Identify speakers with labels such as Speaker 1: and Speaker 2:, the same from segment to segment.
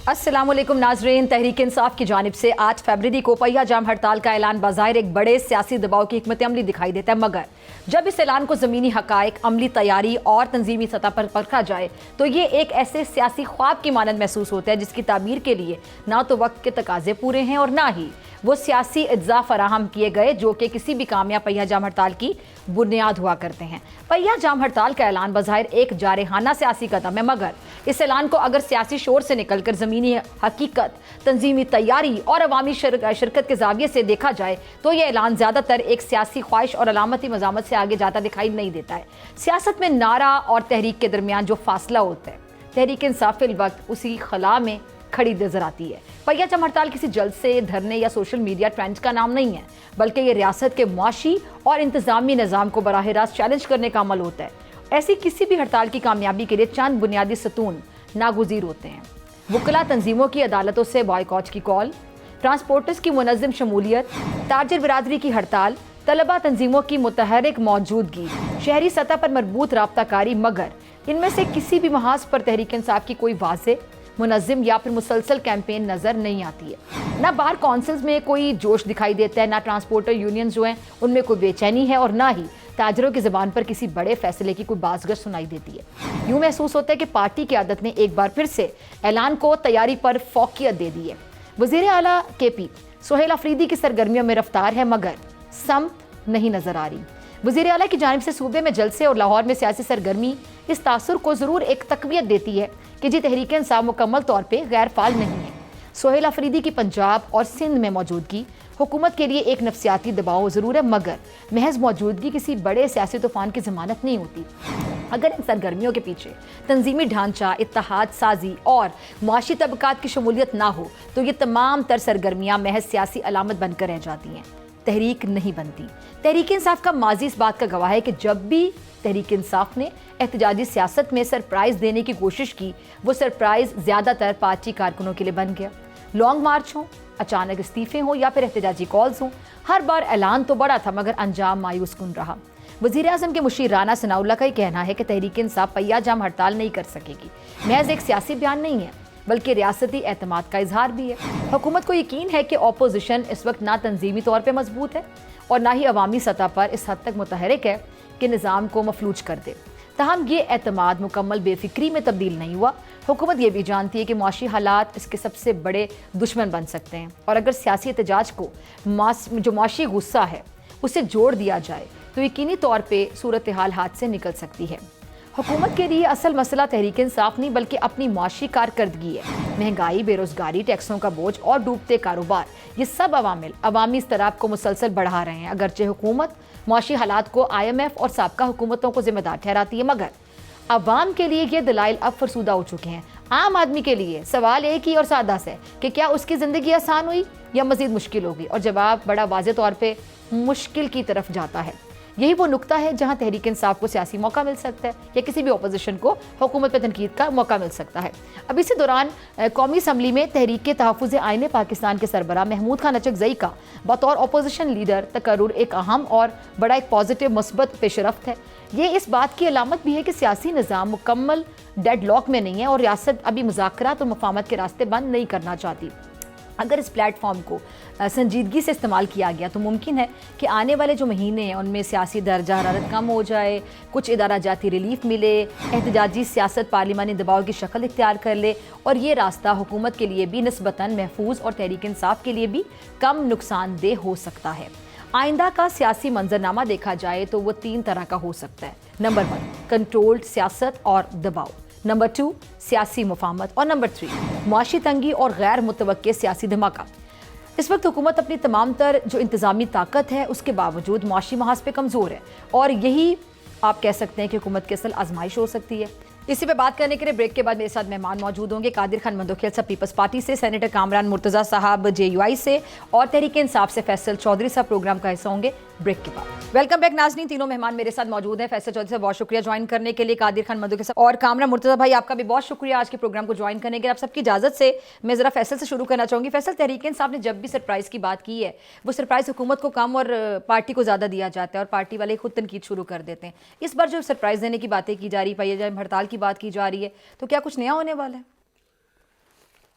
Speaker 1: السلام علیکم ناظرین، تحریک انصاف کی جانب سے 8 فروری کو پہیہ جام ہڑتال کا اعلان بظاہر ایک بڑے سیاسی دباؤ کی حکمت عملی دکھائی دیتا ہے، مگر جب اس اعلان کو زمینی حقائق، عملی تیاری اور تنظیمی سطح پر پرکھا جائے تو یہ ایک ایسے سیاسی خواب کی مانند محسوس ہوتا ہے جس کی تعبیر کے لیے نہ تو وقت کے تقاضے پورے ہیں اور نہ ہی وہ سیاسی اجزاء فراہم کیے گئے جو کہ کسی بھی کامیاب پہیہ جام ہڑتال کی بنیاد ہوا کرتے ہیں۔ پہیہ جام ہڑتال کا اعلان بظاہر ایک جارحانہ سیاسی قدم ہے، مگر اس اعلان کو اگر سیاسی شور سے نکل کر زمینی حقیقت، تنظیمی تیاری اور عوامی شرکت کے زاویے سے دیکھا جائے تو یہ اعلان زیادہ تر ایک سیاسی خواہش اور علامتی مزاحمت سے آگے جاتا دکھائی نہیں دیتا ہے۔ سیاست میں نعرہ اور تحریک کے درمیان جو فاصلہ ہوتا ہے، تحریک انصاف فی الوقت اسی خلا میں کھڑی نظر آتی ہے۔ پہیہ جام ہڑتال کسی جلسے، دھرنے یا سوشل میڈیا ٹرینڈ کا نام نہیں ہے، بلکہ یہ ریاست کے معاشی اور انتظامی نظام کو براہ راست چیلنج کرنے کا عمل ہوتا ہے۔ ایسی کسی بھی ہڑتال کی کامیابی کے لیے چند بنیادی ستون ناگزیر ہوتے ہیں: وکلاء تنظیموں کی عدالتوں سے بائیکاٹ کی کال، ٹرانسپورٹرز کی منظم شمولیت، تاجر برادری کی ہڑتال، طلبہ تنظیموں کی متحرک موجودگی، شہری سطح پر مربوط رابطہ کاری، مگر ان میں سے کسی بھی محاذ پر تحریک انصاف کی کوئی واضح، منظم یا پھر مسلسل کیمپین نظر نہیں آتی ہے۔ نہ بار کونسلز میں کوئی جوش دکھائی دیتا ہے، نہ ٹرانسپورٹر یونینز جو ہیں ان میں کوئی بے چینی ہے، اور نہ ہی تاجروں کی زبان پر کسی بڑے فیصلے کی کوئی بازگشت سنائی دیتی ہے۔ یوں محسوس ہوتا ہے کہ پارٹی کی عادت نے ایک بار پھر سے اعلان کو تیاری پر فوقیت دے دی ہے۔ وزیر اعلیٰ کے پی سہیل افریدی کی سرگرمیوں میں رفتار ہے، مگر سمت نہیں نظر آ رہی۔ وزیر اعلیٰ کی جانب سے صوبے میں جلسے اور لاہور میں سیاسی سرگرمی اس تاثر کو ضرور ایک تقویت دیتی ہے کہ تحریک انصاف مکمل طور پہ غیر فعال نہیں ہے۔ سہیل افریدی کی پنجاب اور سندھ میں موجودگی حکومت کے لیے ایک نفسیاتی دباؤ ضرور ہے، مگر محض موجودگی کسی بڑے سیاسی طوفان کی ضمانت نہیں ہوتی۔ اگر ان سرگرمیوں کے پیچھے تنظیمی ڈھانچہ، اتحاد سازی اور معاشی طبقات کی شمولیت نہ ہو تو یہ تمام تر سرگرمیاں محض سیاسی علامت بن کر رہ جاتی ہیں، تحریک نہیں بنتی۔ تحریک انصاف کا ماضی اس بات کا گواہ ہے کہ جب بھی تحریک انصاف نے احتجاجی سیاست میں سرپرائز دینے کی کوشش کی، وہ سرپرائز زیادہ تر پارٹی کارکنوں کے لیے بن گیا۔ لانگ مارچ ہوں، اچانک استعفے ہوں یا پھر احتجاجی کالز ہوں، ہر بار اعلان تو بڑا تھا مگر انجام مایوس کن رہا۔ وزیر اعظم کے مشیر رانا ثناء اللہ کا یہ کہنا ہے کہ تحریک انصاف پہیہ جام ہڑتال نہیں کر سکے گی، محض ایک سیاسی بیان نہیں ہے بلکہ ریاستی اعتماد کا اظہار بھی ہے۔ حکومت کو یقین ہے کہ اپوزیشن اس وقت نہ تنظیمی طور پہ مضبوط ہے اور نہ ہی عوامی سطح پر اس حد تک متحرک ہے کہ نظام کو مفلوج کر دے۔ تاہم یہ اعتماد مکمل بے فکری میں تبدیل نہیں ہوا۔ حکومت یہ بھی جانتی ہے کہ معاشی حالات اس کے سب سے بڑے دشمن بن سکتے ہیں، اور اگر سیاسی احتجاج کو جو معاشی غصہ ہے اسے جوڑ دیا جائے تو یقینی طور پہ صورتحال ہاتھ سے نکل سکتی ہے۔ حکومت کے لیے اصل مسئلہ تحریک انصاف نہیں بلکہ اپنی معاشی کارکردگی ہے۔ مہنگائی، بے روزگاری، ٹیکسوں کا بوجھ اور ڈوبتے کاروبار، یہ سب عوامل عوامی اضطراب کو مسلسل بڑھا رہے ہیں۔ اگرچہ حکومت معاشی حالات کو IMF اور سابقہ حکومتوں کو ذمہ دار ٹھہراتی ہے، مگر عوام کے لیے یہ دلائل اب فرسودہ ہو چکے ہیں۔ عام آدمی کے لیے سوال ایک ہی اور سادہ سے کہ کیا اس کی زندگی آسان ہوئی یا مزید مشکل ہوگی، اور جواب بڑا واضح طور پہ مشکل کی طرف جاتا ہے۔ یہی وہ نقطہ ہے جہاں تحریک انصاف کو سیاسی موقع مل سکتا ہے یا کسی بھی اپوزیشن کو حکومت پہ تنقید کا موقع مل سکتا ہے۔ اب اسی دوران قومی اسمبلی میں تحریک کے تحفظ آئین پاکستان کے سربراہ محمود خان اچکزئی کا بطور اپوزیشن لیڈر تقرر ایک اہم اور بڑا ایک پازیٹیو مثبت پیش رفت ہے۔ یہ اس بات کی علامت بھی ہے کہ سیاسی نظام مکمل ڈیڈ لاک میں نہیں ہے اور ریاست ابھی مذاکرات اور مفاہمت کے راستے بند نہیں کرنا چاہتی۔ اگر اس پلیٹ فارم کو سنجیدگی سے استعمال کیا گیا تو ممکن ہے کہ آنے والے جو مہینے ہیں ان میں سیاسی درجہ حرارت کم ہو جائے، کچھ ادارہ جاتی ریلیف ملے، احتجاجی سیاست پارلیمانی دباؤ کی شکل اختیار کر لے، اور یہ راستہ حکومت کے لیے بھی نسبتاً محفوظ اور تحریک انصاف کے لیے بھی کم نقصان دہ ہو سکتا ہے۔ آئندہ کا سیاسی منظرنامہ دیکھا جائے تو وہ 3 طرح کا ہو سکتا ہے۔ نمبر 1 کنٹرولڈ سیاست اور دباؤ، نمبر 2 سیاسی مفاہمت، اور نمبر 3 معاشی تنگی اور غیر متوقع سیاسی دھماکہ۔ اس وقت حکومت اپنی تمام تر جو انتظامی طاقت ہے اس کے باوجود معاشی محاذ پہ کمزور ہے، اور یہی آپ کہہ سکتے ہیں کہ حکومت کی اصل آزمائش ہو سکتی ہے۔ اسی پہ بات کرنے کے لیے بریک کے بعد میرے ساتھ مہمان موجود ہوں گے۔ قادر خان مندوخیل صاحب پیپلز پارٹی سے، سینیٹر کامران مرتضیٰ صاحب JUI سے، اور تحریک انصاف سے فیصل چودھری صاحب پروگرام کا حصہ ہوں گے بریک کے بعد۔ ویلکم بیک ناظرین، تینوں مہمان میرے ساتھ موجود ہیں۔ فیصل چودھری صاحب بہت شکریہ جوائن کرنے کے لیے، قادر خان مندوخیل صاحب اور کامران مرتضیٰ بھائی آپ کا بھی بہت شکریہ آج کے پروگرام کو جوائن کرنے کے لیے۔ آپ سب کی اجازت سے میں ذرا فیصل سے شروع کرنا چاہوں گی۔ فیصل، تحریک انصاف نے جب بھی سرپرائز کی بات کی ہے وہ سرپرائز حکومت کو کم اور پارٹی کو زیادہ دیا جاتا ہے، اور پارٹی والے خود تنقید شروع کر دیتے ہیں۔ اس بار جو سرپرائز دینے کی باتیں کی جا رہی ہے، پہیہ جام ہڑتال کی بات کی جا رہی ہے، تو کیا کچھ نیا ہونے والا ہے؟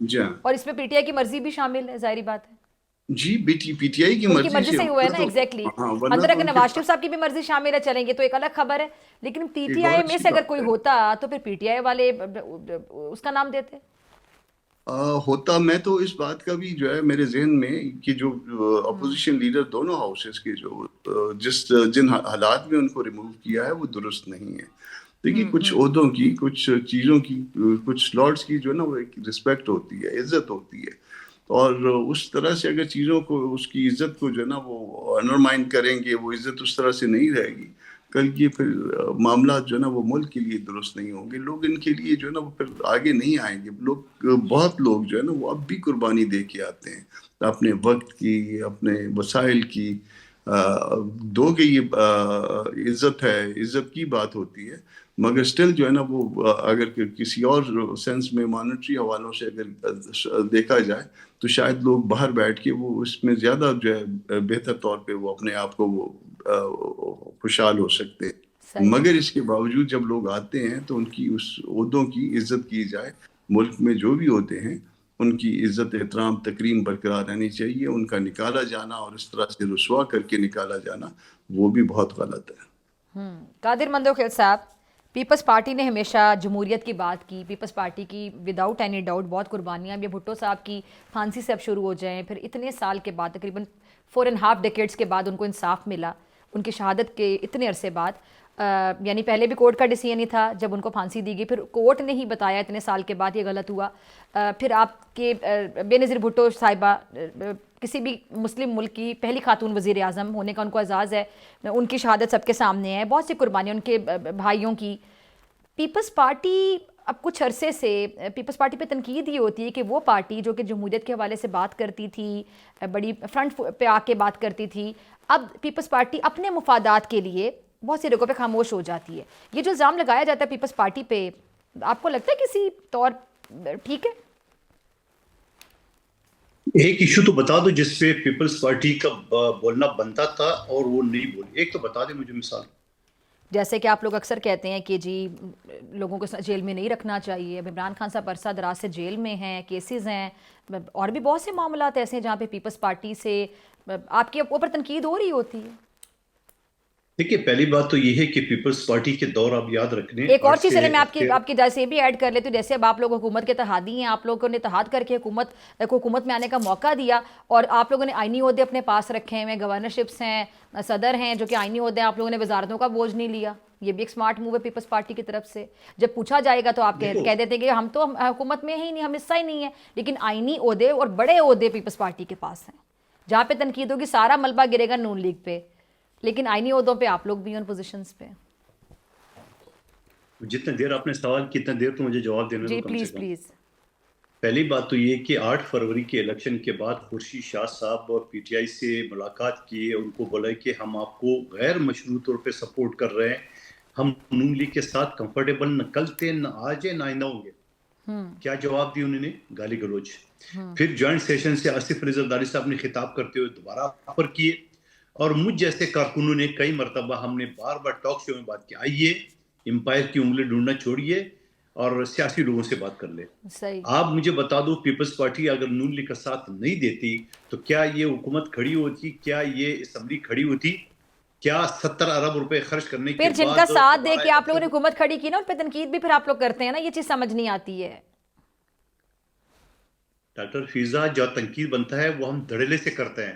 Speaker 2: جی ہاں
Speaker 1: اور اس میں پی ٹی آئی کی مرضی بھی شامل ہے، ظاہری بات ہے،
Speaker 2: جی، پی ٹی آئی کی
Speaker 1: ان کی مرضی سے ہی ہوا ہے نا،
Speaker 2: تو
Speaker 1: ایگزیکٹلی.
Speaker 2: ہاں ورنہ
Speaker 1: اندر
Speaker 2: تو
Speaker 1: اگر
Speaker 2: ان کے
Speaker 1: نواز شریف صاحب کی بھی مرضی شامل ہے چلیں گے تو ایک الگ خبر ہے، لیکن پی
Speaker 2: ایک
Speaker 1: ٹی
Speaker 2: اور
Speaker 1: آئی میں
Speaker 2: اچھی
Speaker 1: سے اگر
Speaker 2: بات
Speaker 1: کوئی
Speaker 2: ہے.
Speaker 1: ہوتا تو پھر پی ٹی آئی والے اس کا نام دیتے.
Speaker 2: ہوتا میں تو اس بات کا بھی جو ہے میرے ذہن میں کہ جو اپوزیشن لیڈر دونوں ہاؤسز کے جو جن حالات میں ان کو ریموو کیا ہے وہ درست نہیں ہے. دیکھیے کچھ عہدوں کی، کچھ چیزوں کی، کچھ لارڈس کی جو ہے نا وہ ایک رسپیکٹ ہوتی ہے، عزت ہوتی ہے، اور اس طرح سے اگر چیزوں کو، اس کی عزت کو جو ہے نا وہ انڈرمائن کریں گے، وہ عزت اس طرح سے نہیں رہے گی، کل یہ پھر معاملات جو ہے نا وہ ملک کے لیے درست نہیں ہوں گے. لوگ ان کے لیے جو ہے نا وہ پھر آگے نہیں آئیں گے. بہت لوگ جو ہے نا وہ اب بھی قربانی دے کے آتے ہیں اپنے وقت کی، اپنے وسائل کی. دو کہ یہ عزت ہے، عزت کی بات ہوتی ہے، مگر سٹل جو ہے نا وہ اگر کسی اور سینس میں مانیٹری حوالوں سے اگر دیکھا جائے تو شاید لوگ باہر بیٹھ کے وہ اس میں زیادہ جو ہے بہتر طور پہ وہ اپنے آپ کو وہ خوشحال ہو سکتے ہیں.
Speaker 1: صحیح.
Speaker 2: مگر اس کے باوجود جب لوگ آتے ہیں تو ان کی اس عہدوں کی عزت کی جائے. ملک میں جو بھی ہوتے ہیں ان کی عزت، احترام، تکریم برقرار رہنی چاہیے. ان کا نکالا جانا اور اس طرح سے رسوا کر کے نکالا جانا وہ بھی بہت غلط ہے.
Speaker 1: قادر مندوخیل صاحب، پیپلز پارٹی نے ہمیشہ جمہوریت کی بات کی، پیپلز پارٹی کی وداؤٹ اینی ڈاؤٹ بہت قربانیاں بھی. بھٹو صاحب کی پھانسی سے اب شروع ہو جائیں، پھر اتنے سال کے بعد، تقریباً 4.5 ڈیکیڈز کے بعد ان کو انصاف ملا، ان کی شہادت کے اتنے عرصے بعد. یعنی پہلے بھی کورٹ کا ڈیسیژن ہی تھا جب ان کو پھانسی دی گئی، پھر کورٹ نے ہی بتایا اتنے سال کے بعد یہ غلط ہوا. پھر آپ کے بے نظیر بھٹو صاحبہ کسی بھی مسلم ملک کی پہلی خاتون وزیر اعظم ہونے کا ان کو اعزاز ہے، ان کی شہادت سب کے سامنے ہے، بہت سی قربانیاں ان کے بھائیوں کی. پیپلز پارٹی اب کچھ عرصے سے، پیپلز پارٹی پہ تنقید یہ ہوتی ہے کہ وہ پارٹی جو کہ جمہوریت کے حوالے سے بات کرتی تھی، بڑی فرنٹ پہ آ کے بات کرتی تھی، اب پیپلز پارٹی اپنے مفادات کے لیے بہت سی جگہوں پہ خاموش ہو جاتی ہے. یہ جو الزام لگایا جاتا ہے پیپلز پارٹی پہ، آپ کو لگتا ہے کسی طور ٹھیک ہے؟
Speaker 3: ایک ایشو تو بتا دو جس پہ پیپلز پارٹی کا بولنا بنتا تھا اور وہ نہیں بولی، ایک تو بتا دیں مجھے مثال.
Speaker 1: جیسے کہ آپ لوگ اکثر کہتے ہیں کہ جی لوگوں کو جیل میں نہیں رکھنا چاہیے. اب عمران خان صاحب عرصہ دراز سے جیل میں ہیں، کیسز ہیں، اور بھی بہت سے معاملات ایسے ہیں جہاں پہ پیپلز پارٹی سے آپ کے اوپر تنقید ہو رہی ہوتی ہے.
Speaker 3: دیکھیے پہلی بات تو یہ ہے کہ پیپلز پارٹی کے دور آپ یاد رکھنے،
Speaker 1: ایک اور چیز چلے میں آپ کی جیسے بھی ایڈ کر لیتی ہوں، جیسے اب آپ لوگ حکومت کے اتحادی ہیں، آپ لوگوں نے اتحاد کر کے حکومت میں آنے کا موقع دیا، اور آپ لوگوں نے آئینی عہدے اپنے پاس رکھے ہیں، گورنرشپس ہیں، صدر ہیں جو کہ آئینی عہدے ہیں، آپ لوگوں نے وزارتوں کا بوجھ نہیں لیا. یہ بھی ایک سمارٹ موو ہے پیپلز پارٹی کی طرف سے. جب پوچھا جائے گا تو آپ کہہ دیتے ہیں کہ ہم تو حکومت میں ہی نہیں، ہم حصہ ہی نہیں ہیں، لیکن آئینی عہدے اور بڑے عہدے پیپلز پارٹی کے پاس ہیں. جہاں پہ تنقید ہوگی سارا ملبہ گرے گا نون لیگ پہ، لیکن آئینی عہدوں پہ آپ لوگ بھی ہیں ان پوزیشنز پہ.
Speaker 3: جتنا دیر آپ نے سوال کی اتنا دیر تو مجھے جواب دینے
Speaker 1: جی
Speaker 3: دو کم سے کم.
Speaker 1: پلیز.
Speaker 3: پہلی بات تو یہ کہ 8 فروری کے الیکشن کے بعد خورشید شاہ صاحب اور پی ٹی آئی سے ملاقات کی، ان کو بولا کہ ہم آپ کو غیر مشروط طور پہ سپورٹ کر رہے ہیں، ہم نون لیگ کے ساتھ کمفرٹیبل نہ کل تھے، نہ آج ہے، نہ آئندہ ہوں گے. کیا جواب دی انہوں نے؟ گالی گلوچ. پھر جوائنٹ سیشن سے آصف رضا زرداری صاحب نے خطاب کرتے ہوئے دوبارہ آفر کیے، اور مجھ جیسے کارکنوں نے کئی مرتبہ ہم نے بار بار ٹاک شو میں بات کی، آئیے امپائر کی انگلی ڈھونڈنا چھوڑیے اور سیاسی لوگوں سے بات کر لے. آپ مجھے بتا دو پیپلز پارٹی اگر نون لیگ کا ساتھ نہیں دیتی تو کیا یہ حکومت کھڑی ہوتی؟ کیا یہ اسمبلی کھڑی ہوتی؟ کیا 70 ارب روپے خرچ کرنے کے
Speaker 1: پھر
Speaker 3: بعد
Speaker 1: جن کا ساتھ دے کے آپ لوگوں نے حکومت کھڑی کی نا، ان پہ تنقید بھی پھر آپ لوگ کرتے ہیں نا، یہ چیز سمجھ نہیں آتی ہے.
Speaker 3: ڈاکٹر فیضا جو تنقید بنتا ہے وہ ہم دھڑلے سے کرتے ہیں.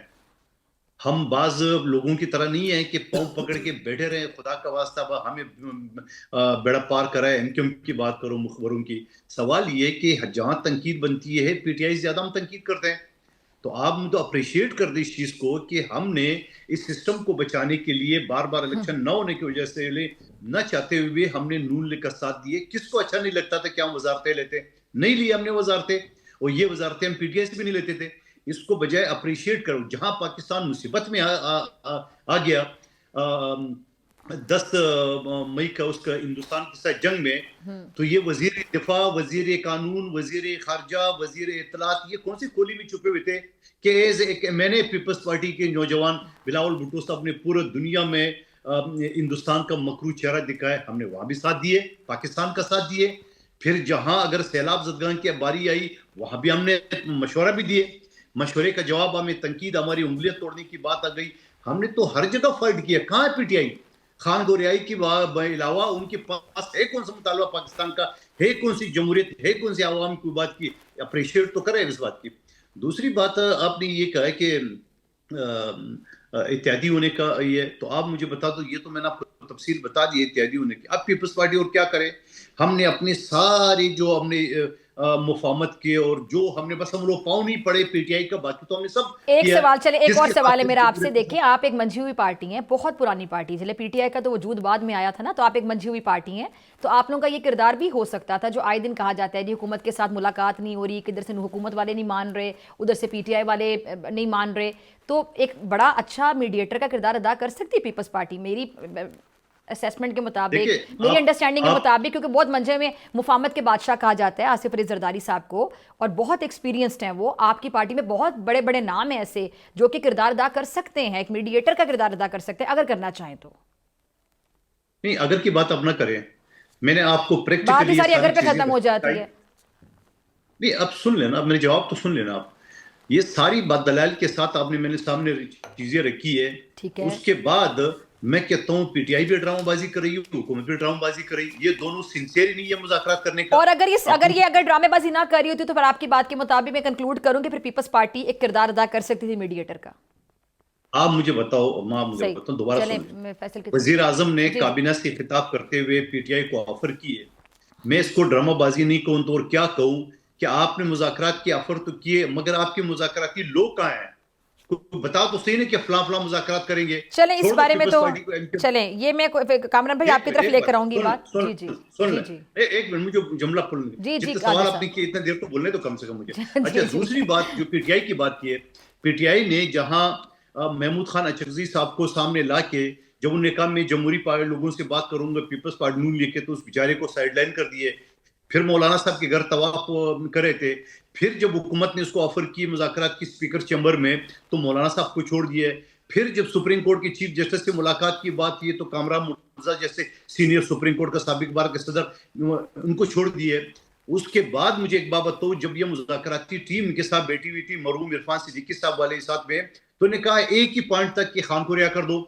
Speaker 3: ہم بعض لوگوں کی طرح نہیں ہیں کہ پاؤں پکڑ کے بیٹھے رہے، خدا کا واسطہ ہمیں بیڑا پار کرائے، ان کی بات کرو مخبروں کی. سوال یہ کہ جہاں تنقید بنتی ہے پی ٹی آئی زیادہ ہم تنقید کرتے ہیں. تو آپ تو اپریشیٹ کر دیں اس چیز کو کہ ہم نے اس سسٹم کو بچانے کے لیے بار بار الیکشن نہ ہونے کی وجہ سے نہ چاہتے ہوئے ہم نے نون لیگ کا ساتھ دیے. کس کو اچھا نہیں لگتا تھا کہ ہم وزارتیں لیتے؟ نہیں لی ہم نے وزارتیں، اور یہ وزارتیں ہم پی ٹی آئی سے بھی نہیں لیتے تھے. اس کو بجائے اپریشیٹ کرو. جہاں پاکستان مصیبت میں آ گیا 10 مئی کا اس کا ہندوستان کے ساتھ جنگ میں، تو یہ وزیر دفاع، وزیر قانون، وزیر خارجہ، وزیر اطلاعات، یہ کون سی کولی میں چھپے ہوئے تھے کہ میں نے پیپلز پارٹی کے نوجوان بلاول بھٹو صاحب نے پورے دنیا میں ہندوستان کا مکروہ چہرہ دکھایا، ہم نے وہاں بھی ساتھ دیے، پاکستان کا ساتھ دیے. پھر جہاں اگر سیلاب زدگان کی باری آئی وہاں بھی ہم نے مشورہ بھی دیے، مشورے کا جواب ہمیں تنقید، ہماری انگلیاں توڑنے کی بات آ گئی. ہم نے تو ہر جگہ فائٹ کیا. کہاں ہے پی ٹی آئی؟ خان گوریائی کے علاوہ ان کے پاس ہے کون سا مطالبہ پاکستان کا، ہے کون سی جمہوریت، ہے کون سی عوام کی بات کی؟ اپریشیٹ تو کرے اس بات کی. دوسری بات آپ نے یہ کہا ہے کہ اتحادی ہونے کا یہ، تو آپ مجھے بتا دو، یہ تو میں نے آپ کو تفصیل بتا دی اتحادی ہونے کی. اب پیپلز پارٹی اور کیا کرے؟ ہم نے اپنی ساری جو ہم نے مفاہمت کے اور جو ہم نے بس ہم لوگ پاؤں نہیں پڑے پی ٹی آئی کا، باقی تو ہم نے سب
Speaker 1: ایک
Speaker 3: کیا.
Speaker 1: سوال، چلے ایک اور
Speaker 3: کس کے
Speaker 1: سوال ہے
Speaker 3: ساتھ
Speaker 1: میرا آپ سے. دیکھیں آپ ایک منجھی ہوئی پارٹی ہیں، بہت پرانی پارٹی، چلے پی ٹی آئی کا تو وجود بعد میں آیا تھا نا، تو آپ ایک منجھی ہوئی پارٹی ہیں، تو آپ لوگوں کا یہ کردار بھی ہو سکتا تھا جو آئے دن کہا جاتا ہے جی حکومت کے ساتھ ملاقات نہیں ہو رہی، ادھر سے حکومت والے نہیں مان رہے، ادھر سے پی ٹی آئی والے نہیں مان رہے، تو ایک بڑا اچھا میڈیٹر کا کردار ادا کر سکتی ہے پیپلز پارٹی میری اسیسمنٹ کے مطابق، میری انڈرسٹینڈنگ کے مطابق، کیونکہ بہت منجھے میں مفاہمت کے بادشاہ کہا جاتا ہے آصف علی زرداری صاحب کو، اور بہت ایکسپیرینسڈ ہیں وہ. آپ کی پارٹی میں بہت بڑے بڑے نام ہیں ایسے جو کہ کردار ادا کر سکتے ہیں، ایک میڈیٹر کا کردار ادا کر سکتے ہیں اگر کرنا چاہیں تو.
Speaker 3: نہیں، اگر کی بات اب نہ کریں. میں نے آپ کو
Speaker 1: بات
Speaker 3: پریکٹیکلی
Speaker 1: ہی ساری اگر پہ ختم ہو جاتی ہے.
Speaker 3: نہیں، اب سن لینا، اب میرے جواب تو سن لینا. آپ یہ ساری بات دلائل کے ساتھ آپ نے میں نے سامنے چیزیں رکھی ہے.
Speaker 1: ٹھیک ہے،
Speaker 3: اس کے بعد میں کہتا ہوں پی ٹی آئی بھی ڈرامہ بازی کر رہی ہے، حکومت بھی ڈرامہ بازی کر رہی ہے. یہ دونوں سنسیئر ہی نہیں ہے مذاکرات کرنے کا.
Speaker 1: اور اگر ڈرامے بازی نہ کر رہی ہوتی تو پھر آپ کی بات کے مطابق میں کنکلوڈ کروں کہ پھر پیپلز پارٹی ایک کردار ادا کر سکتی تھی میڈیٹر کا.
Speaker 3: آپ مجھے بتاؤ، مجھے بتاؤ دوبارہ سن. وزیر اعظم نے کابینہ سے خطاب کرتے ہوئے پی ٹی آئی کو آفر کی ہے. میں اس کو ڈرامہ بازی نہیں کہوں تو اور کیا کہوں کہ آپ نے مذاکرات کے آفر تو کیے، مگر آپ کے مذاکراتی لوگ کہاں ہیں؟ بتا تو صحیح نہیں کہ فلاں فلاں مذاکرات کریں گے.
Speaker 1: چلیں اس بارے میں تو چلیں، یہ میں کامران بھائی آپ کی طرف لے کر آؤں گی بات. جی جی جی
Speaker 3: ایک منٹ مجھے جملہ پڑھنے، جتنے سوال آپ نے کیے اتنا دیر تو بولنے تو کم سے کم مجھے. اچھا، دوسری بات جو پی ٹی آئی کی بات کی ہے، پی ٹی آئی نے جہاں محمود خان اچکزئی صاحب کو سامنے لا کے جب انہوں نے کہا میں جمہوری پارٹی لوگوں سے بات کروں گا، پیپلز پارٹی نون لے کے، تو اس بیچارے کو سائیڈ لائن کر دیے. پھر مولانا صاحب کے گھر طواف کرے تھے. پھر جب حکومت نے اس کو آفر کی مذاکرات کی اسپیکر چیمبر میں، تو مولانا صاحب کو چھوڑ دیے. پھر جب سپریم کورٹ کی چیف جسٹس سے ملاقات کی بات کی تو کامران مرتضیٰ جیسے سینئر سپریم کورٹ کا سابق بار کے صدر، ان کو چھوڑ دیے. اس کے بعد مجھے ایک بات بتاؤ، جب یہ مذاکراتی ٹیم ان کے ساتھ بیٹھی ہوئی تھی مرحوم عرفان صدیقی صاحب والے ساتھ میں، تو انہوں نے کہا ایک ہی پوائنٹ تک کہ خان کو رہا کر دو.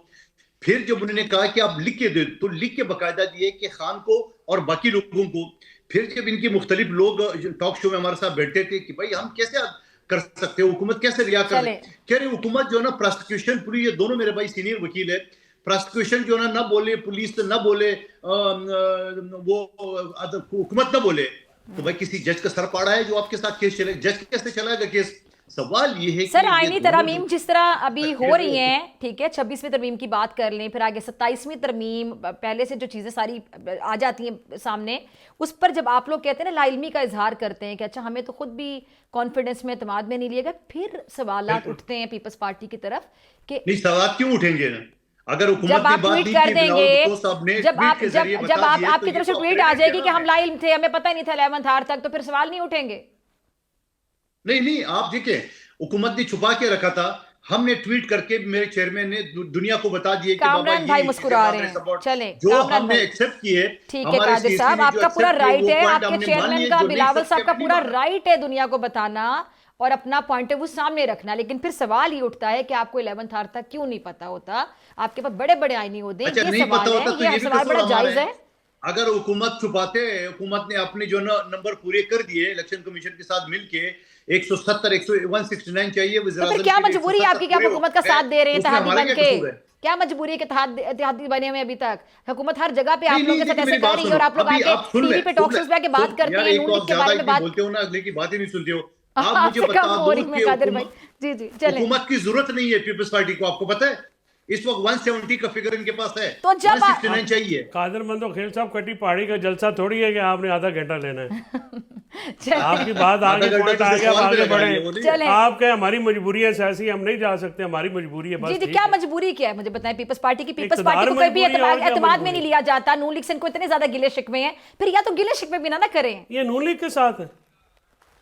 Speaker 3: پھر جب انہوں نے کہا کہ آپ لکھ کے دے، تو لکھ کے باقاعدہ دیے کہ خان کو اور باقی لوگوں کو. پھر جب ان کے مختلف لوگ ٹاک شو میں ہمارے ساتھ بیٹھتے تھے کہ بھائی ہم کیسے کر سکتے ہیں، حکومت کیسے رہا کر دے، کہہ رہے حکومت جو ہے نا پراسیکیوشن پوری، یہ دونوں میرے بھائی سینئر وکیل ہے، پراسیکیوشن جو ہے نا نہ بولے، پولیس نہ بولے، وہ حکومت نہ بولے، تو بھائی کسی جج کا سر پاڑا ہے جو آپ کے ساتھ کیس چلے؟ جج کیسے چلائے گا کیس؟ سوال یہ ہے
Speaker 1: سر آئینی ترامیم جس طرح ابھی ہو رہی ہیں، ٹھیک ہے، 26ویں ترمیم کی بات کر لیں، پھر آگے 27ویں ترمیم، پہلے سے جو چیزیں ساری آ جاتی ہیں سامنے، اس پر جب آپ لوگ کہتے ہیں نا لا علمی کا اظہار کرتے ہیں کہ اچھا ہمیں تو خود بھی کانفیڈنس میں اعتماد میں نہیں لیے گا، پھر سوالات اٹھتے ہیں پیپلز پارٹی کی طرف کہ
Speaker 3: نہیں، سوالات کیوں اٹھیں گے نا؟ اگر حکومت
Speaker 1: جب آپ ٹویٹ کر دیں گے، جب آپ کی طرف سے ٹویٹ آ جائے گی کہ ہم لا علم تھے، ہمیں پتہ نہیں تھا 11 آر تک، تو پھر سوال نہیں اٹھیں گے.
Speaker 3: نہیں، آپ دیکھیں حکومت نے چھپا کے رکھا تھا، ہم نے ٹویٹ کر کے میرے چیئرمین نے دنیا کو بتا دیا کہ
Speaker 1: کامران بھائی مسکرا رہے ہیں. چلیں
Speaker 3: جو ہم نے ایکسپٹ کیے،
Speaker 1: ٹھیک ہے قادر صاحب، آپ کا پورا رائٹ ہے، آپ کے چیئرمین کا بلاول صاحب کا پورا رائٹ ہے دنیا کو بتانا اور اپنا پوائنٹ آف ویو سامنے رکھنا، لیکن پھر سوال ہی اٹھتا ہے کہ آپ کو 11 آر تک کیوں نہیں پتا ہوتا؟ آپ کے پاس بڑے بڑے آئینی ہوتے ہیں، یہ سوال ہے، یہ سوال بڑا جائز ہے.
Speaker 3: اگر حکومت چھپاتے، حکومت نے اپنے جو نمبر پورے کر دیے الیکشن کمیشن کے ساتھ مل کے 170 169 چاہیے وزیر اعظم،
Speaker 1: پھر کیا مجبوری ہے آپ کی کہ آپ حکومت کا ساتھ دے رہے ہیں اتحادی بن کے؟ کیا مجبوری ہے کہ اتحادی بنے ہوئے ابھی تک؟ حکومت ہر جگہ پہ آپ لوگوں کے ساتھ ایسے کر رہی ہے اور آپ لوگ آ کے ٹی وی پہ ٹاک شوز پہ آ کے بات کرتے ہیں، نون لیگ کے بارے میں بات
Speaker 3: بولتے ہو نا، اگلے کی باتیں نہیں سنتے ہو. آپ
Speaker 1: آپ
Speaker 3: مجھے
Speaker 1: سے
Speaker 3: بتا
Speaker 1: کم ہو رہی
Speaker 3: دو
Speaker 1: میں
Speaker 3: کہ
Speaker 1: قادر بھائی. جی جی چلیں،
Speaker 3: حکومت کی ضرورت نہیں ہے پیپلز پارٹی کو، آپ کو پتہ ہے اس وقت 170 کا فگر ان کے پاس ہے،
Speaker 1: تو جب
Speaker 3: 169 چاہیے.
Speaker 4: قادر مندو خیل صاحب، کٹی پہاڑی کا جلسہ تھوڑی ہے کہ آپ نے آدھا گھنٹہ لینا ہے. آپ کی بات آگے پوائنٹ آ گیا، آگے بڑھیں. آپ کہ ہماری مجبوری ہے سیاسی، ہم نہیں جا سکتے، ہماری مجبوری ہے.
Speaker 1: جی جی کیا مجبوری کیا ہے مجھے بتائیں؟ پیپلز پارٹی کی کو کوئی بھی اعتماد میں نہیں لیا جاتا، نون لیگ سے ان کو اتنے زیادہ گلے شکوے ہیں، پھر یا تو گلے شکوے بھی نہ کریں.
Speaker 4: یہ نون لیگ کے ساتھ ہے،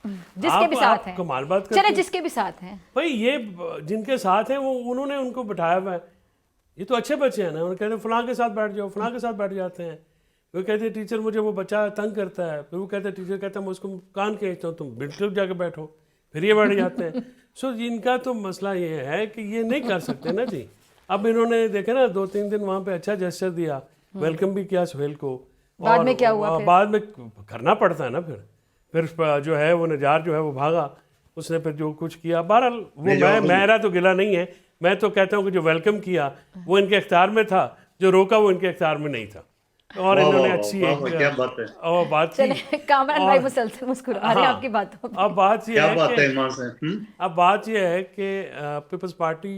Speaker 1: جس کے بھی ساتھ ہیں،
Speaker 4: کمال بات کرتے
Speaker 1: چلے جس کے بھی ساتھ ہیں
Speaker 4: بھائی، یہ جن کے ساتھ ہیں وہ انہوں نے ان کو بٹھایا ہوا ہے. یہ تو اچھے بچے ہیں نا، انہوں نے کہتے ہیں فلاں کے ساتھ بیٹھ جاؤ، فلاں کے ساتھ بیٹھ جاتے ہیں. وہ کہتے ہیں ٹیچر مجھے وہ بچہ تنگ کرتا ہے, پھر وہ کہتے ہیں ٹیچر کہتا ہے میں اس کو کان کھینچتا ہوں, تم بالکل جا کے بیٹھو, پھر یہ بیٹھ جاتے ہیں. سو ان کا تو مسئلہ یہ ہے کہ یہ نہیں کر سکتے نا جی. اب انہوں نے دیکھا نا 2-3 دن وہاں پہ اچھا جیسچر دیا, ویلکم بھی کیا سہیل کو,
Speaker 1: بعد میں کیا ہوا؟
Speaker 4: بعد میں کرنا پڑتا ہے نا. پھر جو ہے وہ نجار جو ہے وہ بھاگا, اس نے پھر جو کچھ کیا. بہرحال وہ میرا تو گلہ نہیں ہے, میں تو کہتا ہوں کہ جو ویلکم کیا وہ ان کے اختیار میں تھا, جو روکا وہ ان کے اختیار میں نہیں تھا. اور انہوں نے اچھی ایک بات کی.
Speaker 1: کامران بھائی مسلسل مسکرا رہے ہیں آپ کی باتوں پہ.
Speaker 4: اب بات یہ ہے کہ پیپلز پارٹی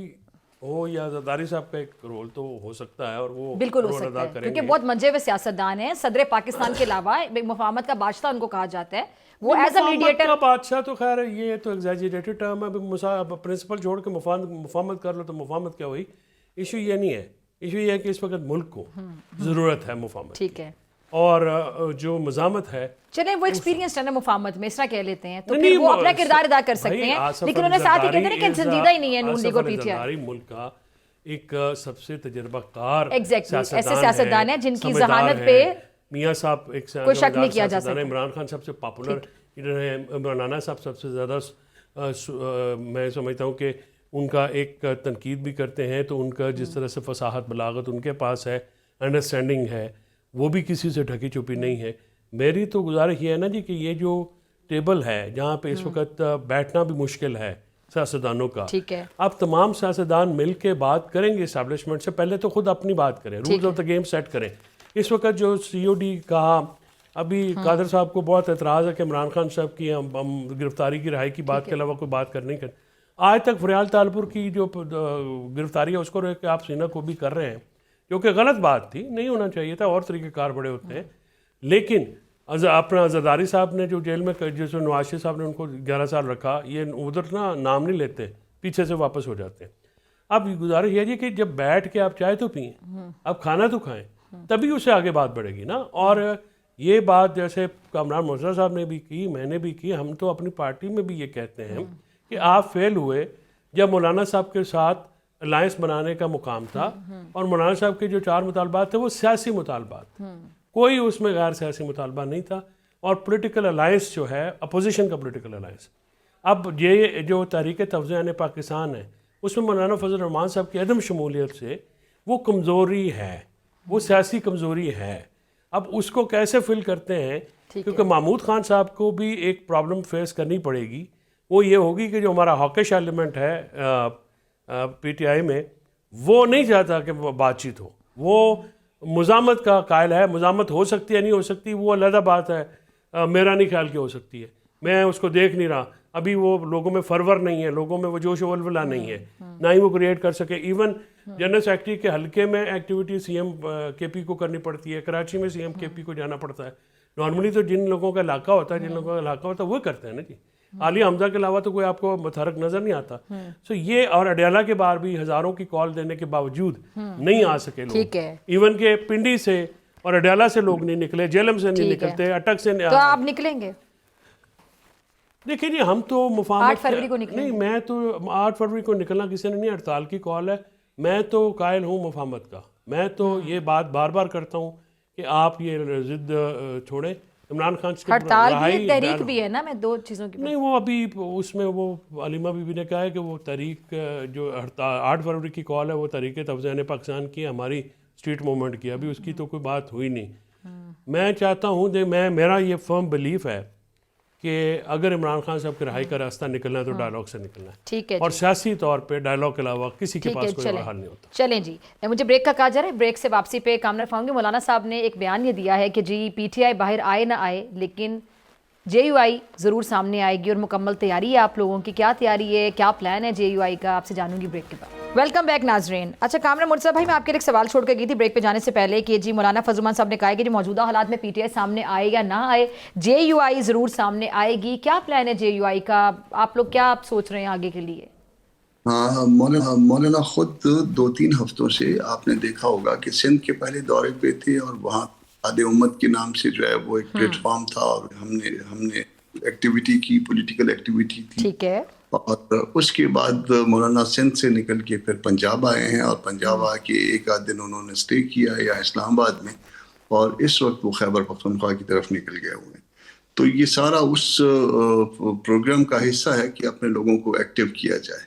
Speaker 4: ہو یا زرداری صاحب کا ایک رول تو ہو سکتا ہے, اور وہ
Speaker 1: بالکل ہو سکتا ہے کیونکہ بہت منجے ہوئے سیاستدان ہیں. صدر پاکستان کے علاوہ مفاہمت کا بادشاہ ان کو کہا جاتا ہے, وہ ایز اے میڈیٹر.
Speaker 4: کا بادشاہ تو خیر یہ تو ایگزیجریٹڈ ٹرم ہے, پرنسپل چھوڑ کے مفاہمت کر لو تو مفاہمت کیا ہوئی. ایشو یہ نہیں ہے, ایشو یہ ہے کہ اس وقت ملک کو ضرورت ہے مفاہمت.
Speaker 1: ٹھیک ہے.
Speaker 4: اور جو مزاحمت ہے,
Speaker 1: چلیں وہ ایکسپیرینس ہے نا مفاہمت میں, اس طرح کہہ لیتے ہیں, تو پھر وہ اپنا کردار ادا کر سکتے ہیں. لیکن انہیں ساتھ ہی کہتے ہیں کہ سنجیدہ ہی نہیں ہے نون لیگ اور پی ٹی آئی.
Speaker 4: ملک کا ایک سب سے تجربہ کار
Speaker 1: ایسے سیاستدان ہیں جن کی ذہانت پہ
Speaker 4: میاں صاحب ایک
Speaker 1: کوئی شک نہیں کیا جا سکتا.
Speaker 4: عمران خان سب سے پاپولر لیڈر ہیں, مولانا صاحب سب سے زیادہ میں سمجھتا ہوں کہ ان کا ایک تنقید بھی کرتے ہیں تو ان کا جس طرح سے فصاحت بلاغت ان کے پاس ہے, انڈرسٹینڈنگ ہے, وہ بھی کسی سے ڈھکی چھپی نہیں ہے. میری تو گزارش یہ ہے نا جی کہ یہ جو ٹیبل ہے جہاں پہ اس وقت بیٹھنا بھی مشکل ہے سیاستدانوں کا,
Speaker 1: ٹھیک ہے,
Speaker 4: اب تمام سیاستدان مل کے بات کریں گے اسٹیبلشمنٹ سے, پہلے تو خود اپنی بات کریں, rules of the game set کریں. اس وقت جو سی او ڈی کہا, ابھی قادر صاحب کو بہت اعتراض ہے کہ عمران خان صاحب کی ہم گرفتاری کی رہائی کی بات کے علاوہ کوئی بات کر نہیں کریں. آج تک فریال تالپور کی جو گرفتاری ہے اس کو روک کے آپ سینہ کو بھی کر رہے ہیں, جو کہ غلط بات تھی, نہیں ہونا چاہیے تھا, اور طریقے کار بڑے ہوتے ہیں. لیکن اپنا زرداری صاحب نے جو جیل میں جیسے نواز شریف صاحب نے ان کو 11 سال رکھا, یہ ادھر نا نام نہیں لیتے, پیچھے سے واپس ہو جاتے ہیں. اب گزارش یہ جی کہ جب بیٹھ کے آپ چائے تو پئیں, اب کھانا تو کھائیں, تبھی اس سے آگے بات بڑھے گی نا. اور یہ بات جیسے کامران مرتضیٰ صاحب نے بھی کی, میں نے بھی کی, ہم تو اپنی پارٹی میں بھی یہ کہتے ہیں کہ آپ فیل ہوئے جب مولانا صاحب کے ساتھ الائنس بنانے کا مقام تھا, اور مولانا صاحب کے جو 4 مطالبات تھے وہ سیاسی مطالبات تھے, کوئی اس میں غیر سیاسی مطالبہ نہیں تھا. اور پولیٹیکل الائنس جو ہے اپوزیشن کا پولیٹیکل الائنس, اب یہ جو تحریک توسیع پاکستان ہے اس میں مولانا فضل الرحمان صاحب کی عدم شمولیت سے وہ کمزوری ہے, وہ سیاسی کمزوری ہے. اب اس کو کیسے فل کرتے ہیں, کیونکہ محمود خان صاحب کو بھی ایک پرابلم فیس کرنی پڑے گی, وہ یہ ہوگی کہ جو ہمارا ہاکش ایلیمنٹ ہے پی ٹی آئی میں, وہ نہیں چاہتا کہ وہ بات چیت ہو, وہ مزاحمت کا قائل ہے. مزاحمت ہو سکتی ہے نہیں ہو سکتی وہ علیحدہ بات ہے, میرا نہیں خیال کہ ہو سکتی ہے, میں اس کو دیکھ نہیں رہا. ابھی وہ لوگوں میں فرور نہیں ہے, لوگوں میں وہ جوش و ولولہ نہیں ہے, نہ ہی وہ کریٹ کر سکے. ایون جنرل سیکرٹری کے حلقے میں ایکٹیویٹی سی ایم کے پی کو کرنی پڑتی ہے, کراچی میں سی ایم کے پی کو جانا پڑتا ہے. نارملی تو جن لوگوں کا علاقہ ہوتا ہے, جن لوگوں کا علاقہ ہوتا ہے وہ کرتے ہیں نا جی. عالیہ حمزہ کے علاوہ تو کوئی آپ کو متحرک نظر نہیں آتا. سو یہ, اور اڈیالہ کے بار بھی ہزاروں کی کال دینے کے باوجود نہیں آ سکے لوگ. ایون کہ پنڈی سے اور اڈیالہ سے لوگ نہیں نکلے, جیلم سے نہیں نکلتے, اٹک سے
Speaker 1: تو آپ نکلیں گے.
Speaker 4: دیکھیں جی ہم تو مفاہمت
Speaker 1: 8 فروری کو نکلیں,
Speaker 4: نہیں میں تو 8 فروری کو نکلنا کسی نے نہیں, ہڑتال کی کال ہے. میں تو قائل ہوں مفاہمت کا. میں تو یہ بات بار بار کرتا ہوں کہ آپ یہ ضد چھوڑیں. عمران خان سے
Speaker 1: ہڑتال بھی تحریک بھی ہے نا, میں 2 چیزوں کی
Speaker 4: نہیں, وہ ابھی اس میں وہ علیمہ بی بی نے کہا ہے کہ وہ تحریک جو 8 فروری کی کال ہے وہ تحریک توسیع پاکستان کی, ہماری اسٹریٹ موومنٹ کی, ابھی اس کی تو کوئی بات ہوئی نہیں. میں چاہتا ہوں میرا یہ فرم بلیف ہے کہ اگر عمران خان صاحب کی رہائی کا راستہ نکلنا ہے تو ڈائلاگ سے نکلنا ہے.
Speaker 1: ٹھیک ہے,
Speaker 4: اور سیاسی طور پہ ڈائلاگ کے علاوہ کسی کے پاس کوئی اور حل نہیں ہوتا.
Speaker 1: چلیں جی, مجھے بریک کا کہا جا رہا ہے, بریک سے واپسی پہ کامران فرماؤں گی. مولانا صاحب نے ایک بیان یہ دیا ہے کہ جی پی ٹی آئی باہر آئے نہ آئے لیکن جے یو آئی ضرور سامنے آئے گی, اور مکمل تیاری ہے آپ لوگوں کی. کیا تیاری ہے, کیا پلان ہے جے یو آئی کا, آپ سے جانوں گی بریک کے بعد. ویلکم بیک ناظرین. اچھا کامران مرتضیٰ بھائی, میں آپ کے لیے ایک سوال چھوڑ کے گئی تھی بریک پہ جانے سے پہلے کہ جی مولانا فضل الرحمان صاحب نے کہا ہے کہ موجودہ حالات میں پی ٹی آئی سامنے آئے یا نہ آئے, جے یو آئی ضرور سامنے آئے گی. کیا پلان ہے جے یو آئی کا, آپ لوگ کیا سوچ رہے ہیں آگے کے لیے؟
Speaker 2: ہاں, مولانا خود 2-3 ہفتوں سے آپ نے دیکھا ہوگا کہ سندھ کے پہلے دورے پہ تھے, اور وہاں عہد امت کے نام سے جو ہے وہ ایک پلیٹ فارم تھا, اور ہم نے ایکٹیویٹی کی, پولیٹیکل ایکٹیویٹی تھی.
Speaker 1: ٹھیک ہے.
Speaker 2: اور اس کے بعد مولانا سندھ سے نکل کے پھر پنجاب آئے ہیں, اور پنجاب آ کے 1 آدھ دن انہوں نے اسٹے کیا یا اسلام آباد میں, اور اس وقت وہ خیبر پختونخوا کی طرف نکل گئے ہوئے ہیں. تو یہ سارا اس پروگرام کا حصہ ہے کہ اپنے لوگوں کو ایکٹیو کیا جائے,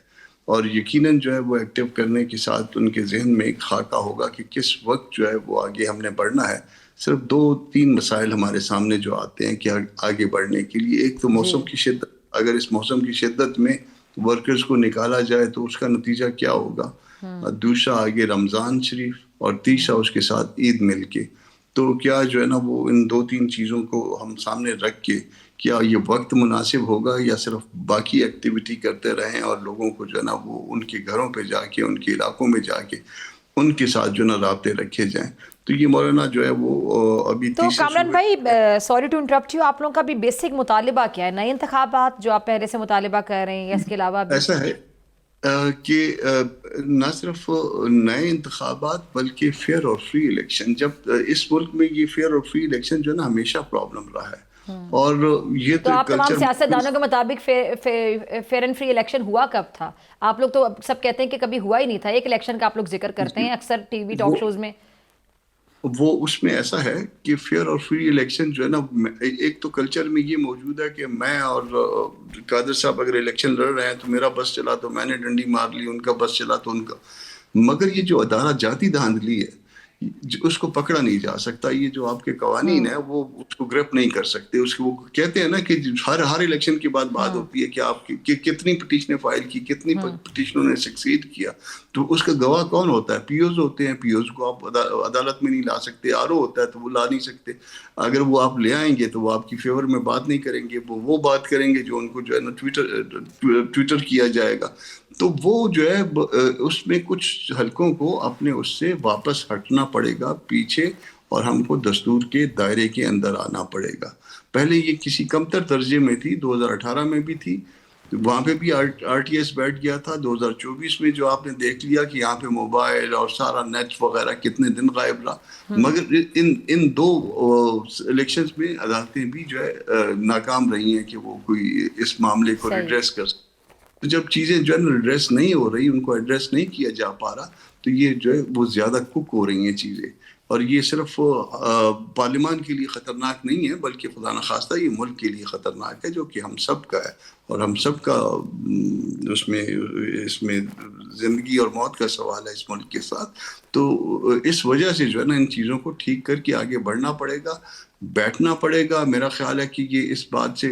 Speaker 2: اور یقیناً جو ہے وہ ایکٹیو کرنے کے ساتھ ان کے ذہن میں ایک خاکہ ہوگا کہ کس وقت جو ہے وہ آگے ہم نے بڑھنا ہے. صرف 2-3 مسائل ہمارے سامنے جو آتے ہیں کہ آگے بڑھنے کے لیے. ایک تو موسم کی شدت, اگر اس موسم کی شدت میں ورکرز کو نکالا جائے تو اس کا نتیجہ کیا ہوگا. دوسرا آگے رمضان شریف, اور تیسرا اس کے ساتھ عید مل کے. تو کیا جو ہے نا وہ ان 2-3 چیزوں کو ہم سامنے رکھ کے کیا یہ وقت مناسب ہوگا, یا صرف باقی ایکٹیویٹی کرتے رہیں اور لوگوں کو جو ہے نا وہ ان کے گھروں پہ جا کے, ان کے علاقوں میں جا کے ان کے ساتھ جو ہے نا رابطے رکھے جائیں. تو یہ مولانا جو ہے وہ ابھی
Speaker 1: تو کامران بھائی, سوری ٹو انٹرپٹ یو, آپ لوگوں کا بھی بیسک مطالبہ کیا ہے؟ نئے انتخابات جو آپ پہلے سے مطالبہ کر رہے ہیں, یا اس کے علاوہ بھی؟
Speaker 2: ایسا ہے کہ نہ صرف نئے انتخابات بلکہ فیئر اور فری الیکشن. جب اس ملک میں یہ فیئر اور فری الیکشن جو ہے نا ہمیشہ پرابلم رہا ہے, اور یہ
Speaker 1: تو آپ تمام سیاستدانوں کے مطابق فیئر اینڈ فری الیکشن ہوا کب تھا؟ آپ لوگ تو سب کہتے ہیں کہ کبھی ہوا ہی نہیں تھا. ایک الیکشن کا آپ لوگ ذکر کرتے ہیں اکثر ٹی وی ٹاک شوز میں.
Speaker 2: وہ اس میں ایسا ہے کہ فیئر اور فری الیکشن جو ہے نا, ایک تو کلچر میں یہ موجود ہے کہ میں اور قادر صاحب اگر الیکشن لڑ رہے ہیں تو میرا بس چلا تو میں نے ڈنڈی مار لی, ان کا بس چلا تو ان کا. مگر یہ جو ادارہ جاتی دھاندلی ہے اس کو پکڑا نہیں جا سکتا. یہ جو آپ کے قوانین ہیں وہ اس کو گرپ نہیں کر سکتے. اس کو وہ کہتے ہیں نا کہ ہر الیکشن کے بعد بات ہوتی ہے کہ آپ کی کتنی پٹیشنیں فائل کی, کتنی پٹیشنوں نے سکسیڈ کیا. تو اس کا گواہ کون ہوتا ہے؟ پی اوز ہوتے ہیں. پی اوز کو آپ عدالت میں نہیں لا سکتے. آر او ہوتا ہے تو وہ لا نہیں سکتے. اگر وہ آپ لے آئیں گے تو وہ آپ کی فیور میں بات نہیں کریں گے, وہ بات کریں گے جو ان کو جو ہے نا ٹویٹر کیا جائے گا. تو وہ جو ہے اس میں کچھ حلقوں کو اپنے اس سے واپس ہٹنا پڑے گا پیچھے, اور ہم کو دستور کے دائرے کے اندر آنا پڑے گا. پہلے یہ کسی کمتر درجے میں تھی, 2018 میں بھی تھی, وہاں پہ بھی آر ٹی ایس بیٹھ گیا تھا. 2024 میں جو آپ نے دیکھ لیا کہ یہاں پہ موبائل اور سارا نیٹ وغیرہ کتنے دن غائب رہا. مگر ان 2 الیکشنز میں عدالتیں بھی جو ہے ناکام رہی ہیں کہ وہ کوئی اس معاملے کو ریڈریس کر سکے. تو جب چیزیں جو ہے نا ایڈریس نہیں ہو رہی, ان کو ایڈریس نہیں کیا جا پا رہا, تو یہ جو ہے وہ زیادہ کک ہو رہی ہیں چیزیں. اور یہ صرف پارلیمان کے لیے خطرناک نہیں ہے, بلکہ خدا نخواستہ یہ ملک کے لیے خطرناک ہے, جو کہ ہم سب کا ہے, اور ہم سب کا اس میں زندگی اور موت کا سوال ہے اس ملک کے ساتھ. تو اس وجہ سے جو ہے نا ان چیزوں کو ٹھیک کر کے آگے بڑھنا پڑے گا, بیٹھنا پڑے گا. میرا خیال ہے کہ یہ اس بات سے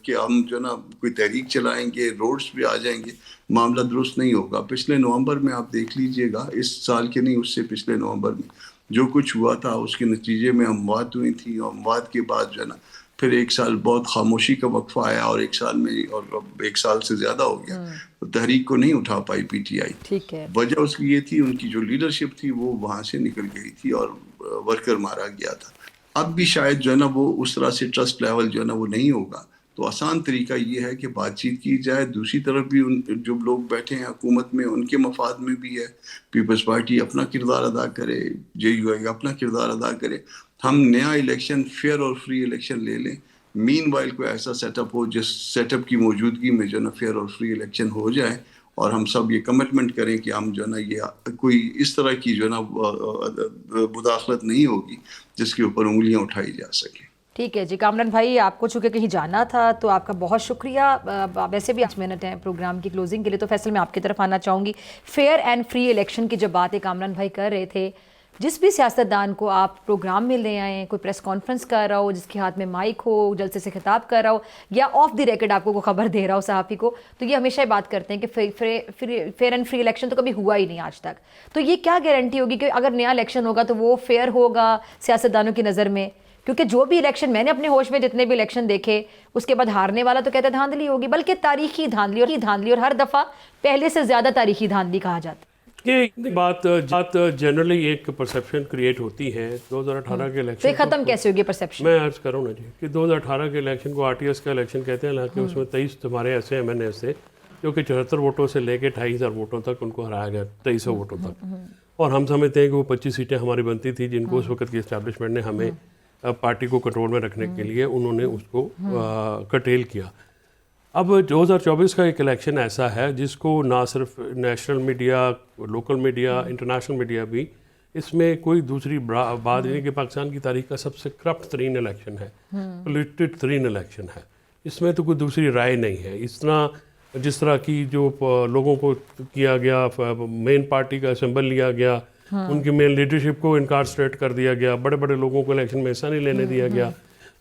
Speaker 2: کہ ہم جو نا کوئی تحریک چلائیں گے, روڈز پہ آ جائیں گے, معاملہ درست نہیں ہوگا. پچھلے نومبر میں آپ دیکھ لیجئے گا, اس سال کے نہیں, اس سے پچھلے نومبر میں جو کچھ ہوا تھا اس کے نتیجے میں اموات ہوئی تھی. اموات کے بعد جو ہے نا پھر 1 سال بہت خاموشی کا وقفہ آیا, اور 1 سال میں, اور 1 سال سے زیادہ ہو گیا, تحریک کو نہیں اٹھا پائی پی ٹی آئی.
Speaker 1: ٹھیک ہے,
Speaker 2: وجہ اس کی یہ تھی, ان کی جو لیڈرشپ تھی وہ وہاں سے نکل گئی تھی اور ورکر مارا گیا تھا. اب بھی شاید جو ہے نا وہ اس طرح سے ٹرسٹ لیول جو ہے نا وہ نہیں ہوگا. تو آسان طریقہ یہ ہے کہ بات چیت کی جائے. دوسری طرف بھی جو لوگ بیٹھے ہیں حکومت میں, ان کے مفاد میں بھی ہے. پیپلز پارٹی اپنا کردار ادا کرے, جے یو آئی اپنا کردار ادا کرے. ہم نیا الیکشن, فیئر اور فری الیکشن لے لیں. مین وائل کوئی ایسا سیٹ اپ ہو جس سیٹ اپ کی موجودگی میں جو ہے نا فیئر اور فری الیکشن ہو جائے, اور ہم سب یہ کمٹمنٹ کریں کہ ہم جو ہے نا یہ کوئی اس طرح کی جو ہے نا مداخلت نہیں ہوگی جس کے اوپر انگلیاں اٹھائی جا سکیں.
Speaker 1: ٹھیک ہے جی. کامران بھائی, آپ کو چونکہ کہیں جانا تھا تو آپ کا بہت شکریہ. ویسے بھی 5 منٹ ہیں پروگرام کی کلوزنگ کے لیے, تو فیصل میں آپ کی طرف آنا چاہوں گی. فیئر اینڈ فری الیکشن کی جب باتیں کامران بھائی کر رہے تھے, جس بھی سیاستدان کو آپ پروگرام میں لے آئیں, کوئی پریس کانفرنس کر رہا ہو, جس کے ہاتھ میں مائک ہو, جلسے سے خطاب کر رہا ہو, یا آف دی ریکارڈ آپ کو کوئی خبر دے رہا ہو صحافی کو, تو یہ ہمیشہ بات کرتے ہیں کہ فیئر اینڈ فری الیکشن تو کبھی ہوا ہی نہیں آج تک. تو یہ کیا گارنٹی ہوگی کہ اگر نیا الیکشن ہوگا تو وہ فیئر ہوگا سیاستدانوں کی نظر میں؟ کیونکہ جو بھی الیکشن میں نے اپنے ہوش میں جتنے بھی الیکشن دیکھے, اس کے بعد ہارنے والا تو کہتا ہے دھاندلی ہوگی, بلکہ تاریخی دھاندلی, اور ہر دفعہ پہلے سے زیادہ تاریخی دھاندلی کہا جاتا ہے.
Speaker 4: یہ بات جنرلی ایک پرسیپشن کریٹ ہوتی ہے. 2018 کے الیکشن,
Speaker 1: تو یہ ختم کیسے ہوگی پرسیپشن؟
Speaker 4: میں عرض کروں نا جی کہ 2018 کے الیکشن کو آر ٹی ایس کا الیکشن کہتے ہیں, حالانکہ اس میں 23 ہمارے ایسے ایم این اے تھے جو کہ 74 ووٹوں سے لے کے 28,000 ووٹوں تک ان کو ہرایا گیا, 2300 ووٹوں تک. اور ہم سمجھتے ہیں کہ وہ 25 سیٹیں ہماری بنتی تھی, جن کو اس وقت کی اسٹیبلشمنٹ نے ہمیں پارٹی کو کنٹرول میں رکھنے کے لیے انہوں نے اس کو کٹیل کیا. اب 2024 کا ایک الیکشن ایسا ہے جس کو نہ صرف national media, local media, international media بھی اس میں کوئی دوسری بات نہیں کہ پاکستان کی تاریخ کا سب سے کرپٹ ترین الیکشن ہے، پولیٹڈ ترین الیکشن ہے، اس میں تو کوئی دوسری رائے نہیں ہے. جس طرح کی جو لوگوں کو کیا گیا، مین پارٹی کا اسمبل لیا گیا، ان کی مین لیڈرشپ کو انکارسٹریٹ کر دیا گیا، بڑے بڑے لوگوں کو الیکشن میں حصہ نہیں لینے دیا گیا،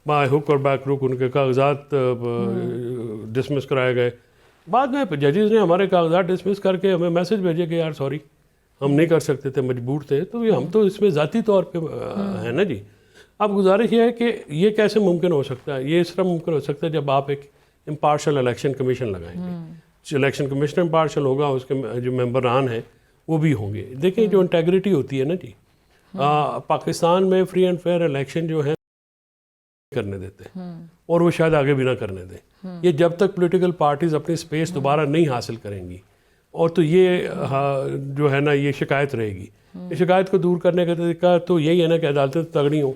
Speaker 4: بائی ہک اور بیک رک ان کے کاغذات ڈسمس کرائے گئے. بعد میں ججز نے ہمارے کاغذات ڈسمس کر کے ہمیں میسج بھیجے کہ یار سوری ہم نہیں کر سکتے تھے، مجبور تھے. تو ہم تو اس میں ذاتی طور پہ ہیں نا جی. اب گزارش یہ ہے کہ یہ کیسے ممکن ہو سکتا ہے؟ یہ اس طرح ممکن ہو سکتا ہے جب آپ ایک امپارشل الیکشن کمیشن لگائیں گے. الیکشن کمیشن امپارشل ہوگا، اس کے جو ممبران ہیں وہ بھی ہوں گے. دیکھیں جو انٹیگریٹی ہوتی ہے نا جی، پاکستان میں فری اینڈ فیئر الیکشن جو ہے کرنے دیتے ہیں، اور وہ شاید آگے بھی نہ کرنے دیں. یہ جب تک پولیٹیکل پارٹیز اپنی سپیس دوبارہ نہیں حاصل کریں گی، اور تو یہ جو ہے نا یہ شکایت رہے گی. اس شکایت کو دور کرنے کا طریقہ تو یہی ہے نا کہ عدالتیں تگڑی ہوں،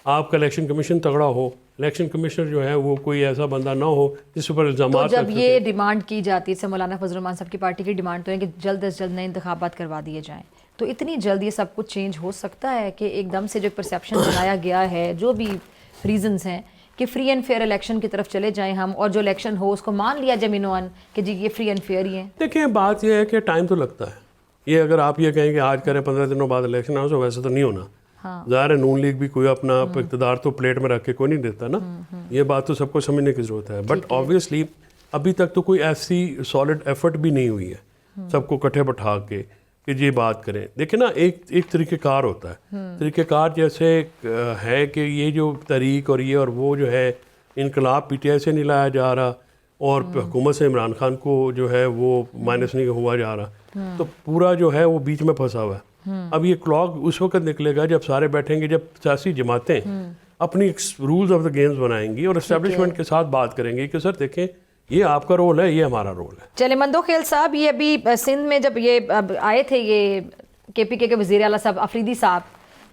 Speaker 4: آپ کا الیکشن کمیشن تگڑا ہو، الیکشن کمشنر جو ہے وہ کوئی ایسا بندہ نہ ہو جس پر الزامات.
Speaker 1: تو جب یہ ڈیمانڈ کی جاتی ہے، مولانا فضل الرحمان صاحب کی پارٹی کی ڈیمانڈ تو ہے کہ جلد از جلد نئے انتخابات کروا دیے جائیں، تو اتنی جلد یہ سب کچھ چینج ہو سکتا ہے کہ ایک دم سے جو پرسیپشن بنایا گیا ہے، جو بھی ریزنز ہیں کہ فری اینڈ فیئر الیکشن کی طرف چلے جائیں ہم، اور جو الیکشن ہو اس کو مان لیا جائے مینوان کہ جی یہ فری اینڈ فیئر ہی ہیں؟
Speaker 4: دیکھیں بات یہ ہے کہ ٹائم تو لگتا ہے. یہ اگر آپ یہ کہیں کہ آج کریں 15 دنوں بعد الیکشن آؤ، ویسے تو نہیں ہونا. ظاہر ہے نون لیگ بھی کوئی اپنا اقتدار تو پلیٹ میں رکھ کے کوئی نہیں دیتا نا. یہ بات تو سب کو سمجھنے کی ضرورت ہے. بٹ آبویسلی ابھی تک تو کوئی ایسی سالڈ ایفرٹ بھی نہیں ہوئی ہے سب کو اکٹھے بٹھا کے کہ یہ بات کریں. دیکھیں نا ایک طریقہ کار ہوتا ہے. طریقہ کار جیسے ہے کہ یہ جو تحریک اور یہ اور وہ جو ہے انقلاب پی ٹی آئی سے نہیں لایا جا رہا، اور حکومت سے عمران خان کو جو ہے وہ مائنس نہیں ہوا جا رہا، تو پورا جو ہے وہ بیچ میں پھنسا ہوا ہے. اب یہ کلاک اس وقت نکلے گا جب سارے بیٹھیں گے، جب سیاسی جماعتیں اپنی رولز آف دا گیمز بنائیں گی اور اسٹیبلشمنٹ کے ساتھ بات کریں گی کہ سر دیکھیں یہ آپ کا رول ہے، یہ ہمارا رول ہے.
Speaker 1: چلے مندو خیل صاحب، یہ ابھی سندھ میں جب یہ آئے تھے یہ کے پی کے وزیر اعلیٰ صاحب افریدی صاحب،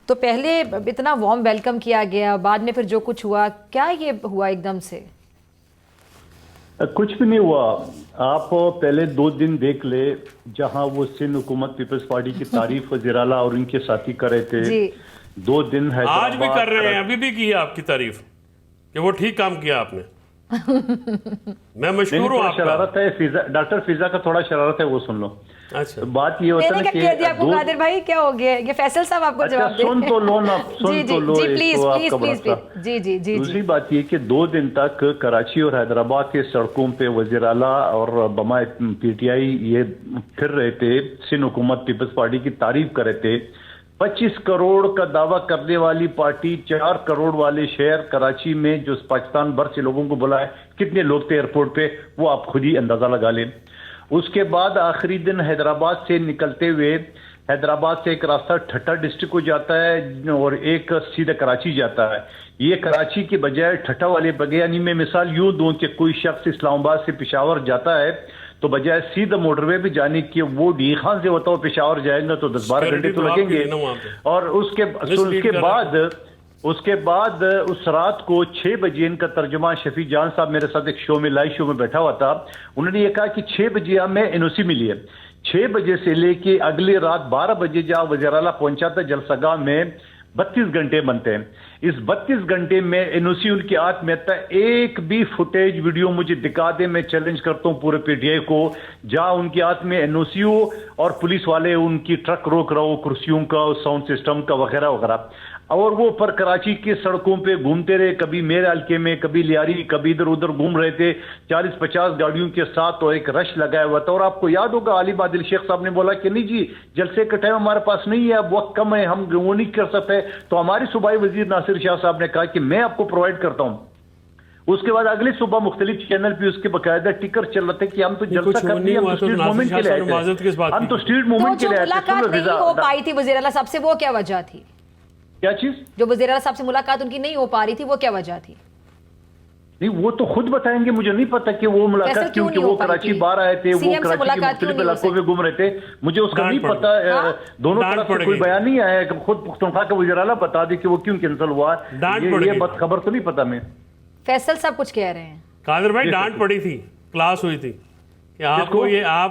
Speaker 1: تو پہلے اتنا وارم ویلکم کیا گیا، بعد میں پھر جو کچھ ہوا، کیا یہ ہوا ایک دم سے؟
Speaker 5: کچھ بھی نہیں ہوا. آپ پہلے 2 دن دیکھ لے جہاں وہ سندھ حکومت پیپلز پارٹی کی تعریف وزیر اعلیٰ اور ان کے ساتھی کر رہے تھے. 2 دن
Speaker 4: آج بھی کر رہے ہیں، ابھی بھی کی آپ کی تعریف کہ وہ ٹھیک کام کیا آپ نے. میں مشکور ہوں.
Speaker 5: شرارت ہے ڈاکٹر فضا کا، تھوڑا شرارت ہے، وہ سن لو.
Speaker 4: اچھا
Speaker 5: بات یہ ہوتا ہے کہ
Speaker 1: آپ کو قادر بھائی کیا ہو گیا؟ یہ فیصل صاحب آپ کو جواب دیں.
Speaker 5: سن تو لو نا، سن تو لو.
Speaker 1: جی جی جی.
Speaker 5: دوسری بات یہ کہ 2 دن تک کراچی اور حیدرآباد کے سڑکوں پہ وزیر اعلیٰ اور بما پی ٹی آئی یہ پھر رہے تھے، سندھ حکومت پیپلز پارٹی کی تعریف کر رہے تھے. 25 کروڑ کا دعویٰ کرنے والی پارٹی 4 کروڑ والے شہر کراچی میں جو پاکستان بھر سے لوگوں کو بلائے، کتنے لوگ تھے ایئرپورٹ پہ وہ آپ خود ہی اندازہ لگا لیں. اس کے بعد آخری دن حیدرآباد سے نکلتے ہوئے، حیدرآباد سے ایک راستہ ٹھٹا ڈسٹرکٹ کو جاتا ہے اور ایک سیدھا کراچی جاتا ہے. یہ کراچی کے بجائے ٹھٹا والے بگے، یعنی میں مثال یوں دوں کہ کوئی شخص اسلام آباد سے پشاور جاتا ہے تو بجائے سیدھا موٹر وے پہ جانے کے وہ ڈی خان سے ہوتا ہو پشاور جائیں گا تو 10-12 گھنٹے تو لگیں گے. اور اس کے بعد اس رات کو 6 بجے ان کا ترجمہ شفیع جان صاحب میرے ساتھ ایک شو میں، لائیو شو میں بیٹھا ہوا تھا، انہوں نے یہ کہا کہ 6 بجے ہمیں این او سی ملی ہے. 6 بجے سے لے کے اگلی رات 12 بجے جہاں وزیر اعلیٰ پہنچا تھا جلسہ گاہ میں 32 گھنٹے بنتے ہیں. اس 32 گھنٹے میں این او سی ان کے ہاتھ میں آتا ہے. ایک بھی فوٹیج ویڈیو مجھے دکھا دے، میں چیلنج کرتا ہوں پورے پی ٹی آئی کو، جہاں ان کے ہاتھ میں این او سی ہو اور پولیس والے ان کی ٹرک روک رہا ہو، کرسیوں کا، ساؤنڈ سسٹم کا وغیرہ وغیرہ، اور وہ پر کراچی کے سڑکوں پہ گھومتے رہے، کبھی میرے حلقے میں، کبھی لیاری، کبھی ادھر ادھر گھوم رہے تھے 40-50 گاڑیوں کے ساتھ، اور ایک رش لگایا ہوا تھا. اور آپ کو یاد ہوگا عالم عادل شیخ صاحب نے بولا کہ نہیں جی جلسے کا ٹائم ہمارے پاس نہیں ہے، اب وقت کم ہے، ہم وہ نہیں کر سکتے. تو ہمارے صوبائی وزیر ناصر شاہ صاحب نے کہا کہ میں آپ کو پرووائڈ کرتا ہوں. اس کے بعد اگلی صبح مختلف چینل پہ اس کے باقاعدہ ٹکر چل رہے تھے کہ ہم تو جلسہ کرنے، ہم تو اسٹریٹ موومنٹ کے لیے آئے تھے، ہم تو اسٹریٹ موومنٹ کے لیے آئے تھے.
Speaker 1: ملاقات نہیں ہو پائی تھی وزیر اعلیٰ صاحب سے، وہ کیا وجہ تھی؟
Speaker 5: کیا چیز؟
Speaker 1: جو وزیر اعلیٰ صاحب سے ملاقات ان کی نہیں ہو پا رہی تھی، وہ کیا وجہ تھی؟
Speaker 5: نہیں وہ تو خود بتائیں گے، مجھے نہیں پتا کہ وہ ملاقات کیوں، کہ وہ کراچی باہر آئے تھے، وہ کراچی کے مختلف علاقوں میں گھوم رہے تھے، مجھے اس کا نہیں پتا. دونوں طرف سے کوئی بیان نہیں آیا کہ خود پختونخوا کا وزیر اعلیٰ بتا دے کہ وہ کیوں کینسل ہوا. یہ بات خبر تو نہیں پتا. میں
Speaker 1: فیصل صاحب کچھ کہہ رہے ہیں.
Speaker 4: قادر بھائی ڈانٹ پڑی تھی، کلاس ہوئی تھی کہ آپ کو یہ آپ